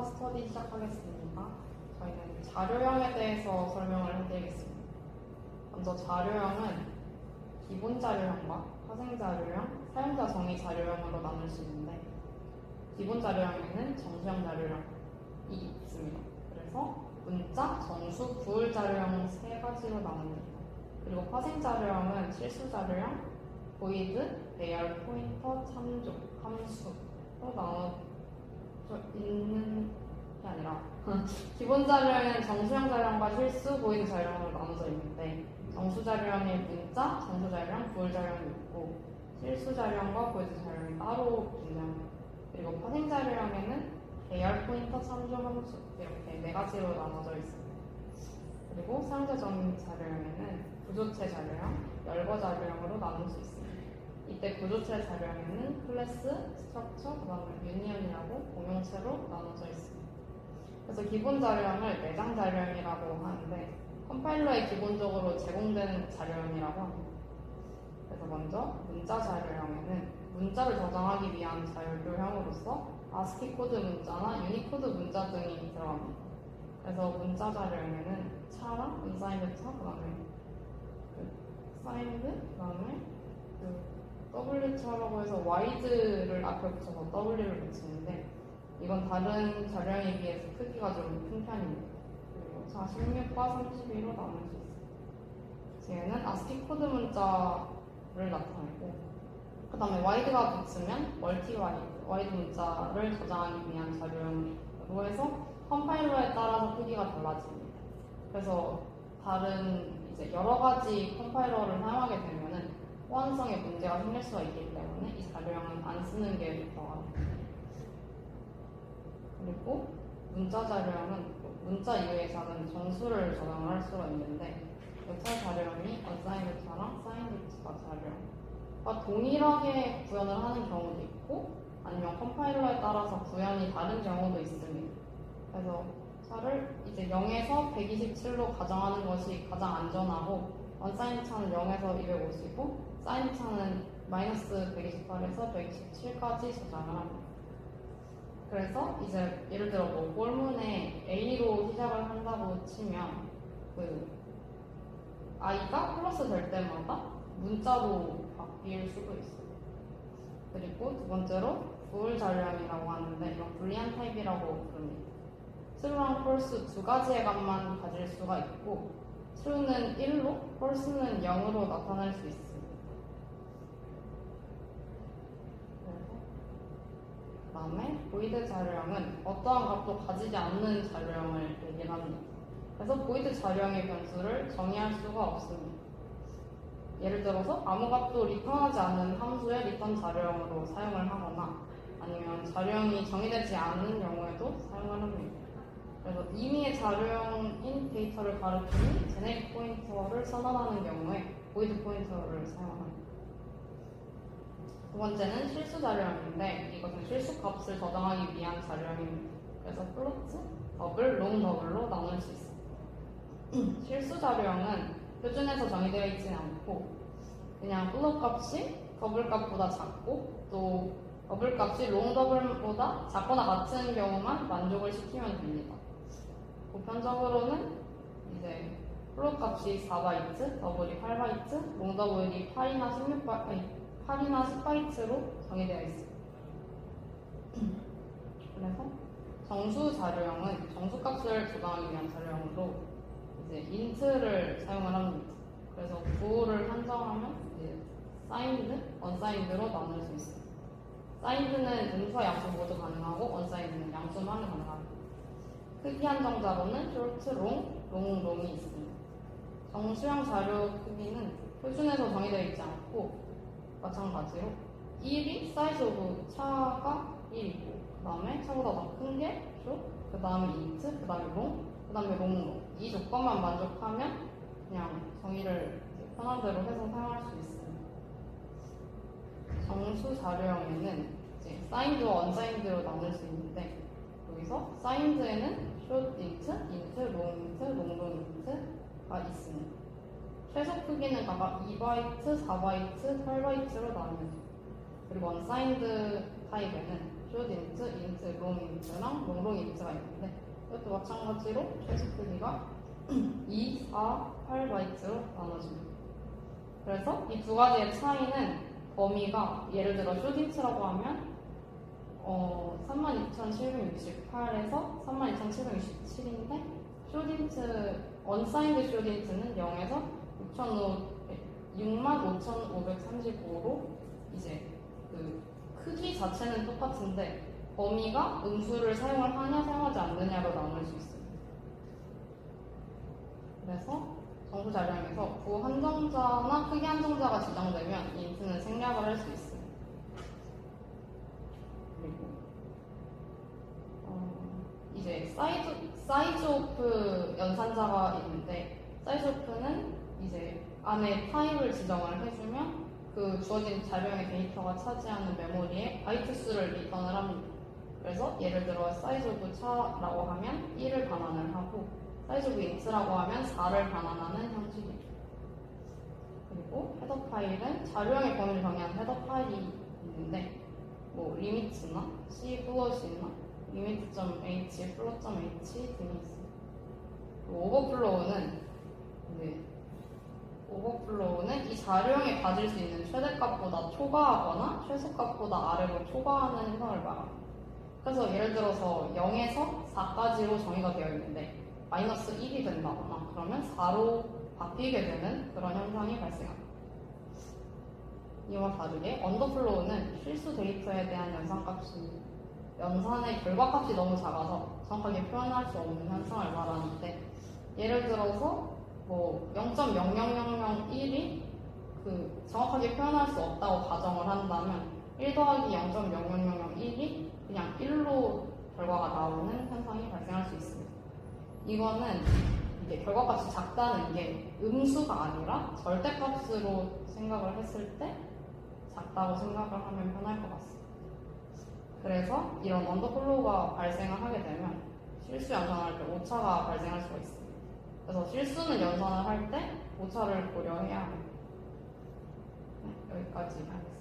스터디 시작하겠습니다. 저희는 자료형에 대해서 설명을 해드리겠습니다. 먼저 자료형은 기본 자료형과 파생 자료형, 사용자 정의 자료형으로 나눌 수 있는데, 기본 자료형에는 정수형 자료형이 있습니다. 그래서 문자, 정수, 부을 자료형 세 가지로 나눕니다. 그리고 파생 자료형은 실수 자료형, 보이드, 배열, 포인터, 참조, 함수로 나눠져 있는 게 아니라 기본 자료형은 정수형 자료형과 실수, 보이드 자료형으로 나눠져 있는데, 정수 자료형에 문자, 정수 자료형, 부을 자료형이 있고 실수 자료형과 보이드 자료형이 따로 존재합니다. 그리고 파생 자료형에는 배열, 포인터, 참조, 함수 이렇게 네 가지로 나눠져 있습니다. 그리고 사용자 정의 자료형에는 구조체 자료형, 열거 자료형으로 나눌 수 있습니다. 이때 구조체 자료형에는 클래스, 스트럭처, 그 다음에 유니언이라고 공용체로 나눠져 있습니다. 그래서 기본 자료형을 내장 자료형이라고 하는데, 컴파일러에 기본적으로 제공되는 자료형이라고 합니다. 그래서 먼저 문자 자료형에는 문자를 저장하기 위한 자료형으로서 ASCII 코드 문자나 유니코드 문자 등이 들어갑니다. 그래서 문자 자료형에는 차랑 unsigned 차, 그 다음에 signed, 그 다음에 W차라고 해서 wide를 앞에 붙여서 W를 붙이는데, 이건 다른 자료형에 비해서 크기가 좀 큰 편입니다. 그리고 16과 32로 나눌 수 있습니다. 얘는 ASCII 코드 문자를 나타내고, 그 다음에 wide가 붙으면 멀티 와이드 문자를 저장하기 위한 자료형으로 해서 컴파일러에 따라서 크기가 달라집니다. 그래서 다른 여러 가지 컴파일러를 사용하게 되면은 호환성에 문제가 생길 수가 있기 때문에 이 자료형은 안 쓰는 게 좋아합니다. 그리고 문자 자료형은 문자 이외의 작은 정수를 저장을 할 수가 있는데, 여차 자료형이 unsigned 차랑 signed 차 자료형과 동일하게 구현을 하는 경우도 있고, 아니면 컴파일러에 따라서 구현이 다른 경우도 있습니다. 그래서 차를 0에서 127로 가정하는 것이 가장 안전하고, unsigned 차는 0에서 250이고 signed 차는 마이너스 128에서 127까지 저장을 합니다. 그래서 예를 들어 꼴문에 A로 시작을 한다고 치면 i가 플러스 될 때마다 문자로 바뀔 수도 있어요. 그리고 두 번째로 부을 자료형이라고 하는데, 이건 불리한 타입이라고 부릅니다. true랑 false 두 가지의 값만 가질 수가 있고, true는 1로, false는 0으로 나타날 수 있습니다. 그 다음에 void 자료형은 어떠한 값도 가지지 않는 자료형을 얘기를 합니다. 그래서 void 자료형의 변수를 정의할 수가 없습니다. 예를 들어서 아무 값도 리턴하지 않는 함수의 리턴 자료형으로 사용을 하거나, 아니면 자료형이 정의되지 않은 경우에도 사용을 합니다. 그래서 임의의 자료형인 데이터를 가리키는 제네릭 포인터를 선언하는 경우에 void 포인터를 사용합니다. 두 번째는 실수 자료형인데, 이것은 실수 값을 저장하기 위한 자료형입니다. 그래서 플로트, 더블, 롱 더블로 나눌 수 있습니다. 실수 자료형은 표준에서 정의되어 있지는 않고, 그냥 플롯 값이 더블 값보다 작고, 또 더블 값이 롱 더블보다 작거나 같은 경우만 만족을 시키면 됩니다. 보편적으로는 플롯 값이 4바이트, 더블이 8바이트, 롱 더블이 8이나 10바이트로 정의되어 있습니다. 그래서 정수 자료형은 정수 값을 저장하기 위한 자료형으로 int를 사용을 합니다. 그래서 부호를 한정하면 signed, unsigned로 나눌 수 있습니다. signed는 음수와 양수 모두 가능하고, unsigned는 양수만 가능합니다. 크기 한정자로는 short, long, long이 있습니다. 정수형 자료 크기는 표준에서 정의되어 있지 않고, 마찬가지로 1이 사이즈 오브 차가 1이고, 그 다음에 차보다 더 큰 게 short, 그 다음에 int, 그 다음에 long, 그 다음에 long. 이 조건만 만족하면 그냥 정의를 편한 대로 해서 사용할 수 있습니다. 정수 자료형에는 signed와 unsigned로 나눌 수 있는데, 여기서 signed에는 short int, int, long int, long long int가 있습니다. 최소 크기는 각각 2바이트, 4바이트, 8바이트로 나눕니다. 그리고 unsigned 타입에는 숏인트, 인트, 롱인트랑 롱롱인트가 있는데 이것도 마찬가지로 최소 크기가 2, 4, 8바이트로 나눠집니다. 그래서 이 두 가지의 차이는 범위가 예를 들어 숏인트라고 하면 32,768에서 32,767인데 숏인트, 언사인드 숏인트는 0에서 65,535로 이제 그 크기 자체는 똑같은데 범위가 음수를 사용을 하냐 사용하지 않느냐로 나눌 수 있습니다. 그래서 정수 자료형에서 부 한정자나 크기 한정자가 지정되면 인트는 생략을 할 수 있습니다. 그리고 이제 사이즈 오프 연산자가 있는데 사이즈 오프는 이제 안에 타입을 지정을 해주면 그 주어진 자료형의 데이터가 차지하는 메모리에 바이트 수를 리턴을 합니다. 그래서 예를 들어 사이즈 오브 차라고 하면 1을 반환을 하고 사이즈 오브 인트라고 하면 4를 반환하는 형식이죠. 그리고 헤더 파일은 자료형의 범위를 정의한 헤더 파일이 있는데 뭐 리미트나 C 플롯이나 limit.h, float.h 등이 있습니다. 오버플로우는 이 자료형이 가질 수 있는 최대값보다 초과하거나 최소값보다 아래로 초과하는 현상을 말합니다. 그래서 예를 들어서 0에서 4까지로 정의가 되어 있는데 마이너스 1이 된다거나 그러면 4로 바뀌게 되는 그런 현상이 발생합니다. 이와 다르게 언더플로우는 실수 데이터에 대한 연산의 결과값이 너무 작아서 정확하게 표현할 수 없는 현상을 말하는데 예를 들어서 뭐 0.00001이 그 정확하게 표현할 수 없다고 가정을 한다면 1 더하기 0.00001이 그냥 1로 결과가 나오는 현상이 발생할 수 있습니다. 이거는 이게 결과값이 작다는 게 음수가 아니라 절대값으로 생각을 했을 때 작다고 생각을 하면 편할 것 같습니다. 그래서 이런 언더플로우가 발생을 하게 되면 실수 연산할 때 오차가 발생할 수가 있습니다. 그래서 실수는 연산을 할 때 오차를 고려해야 합니다. 네, 여기까지 하겠습니다.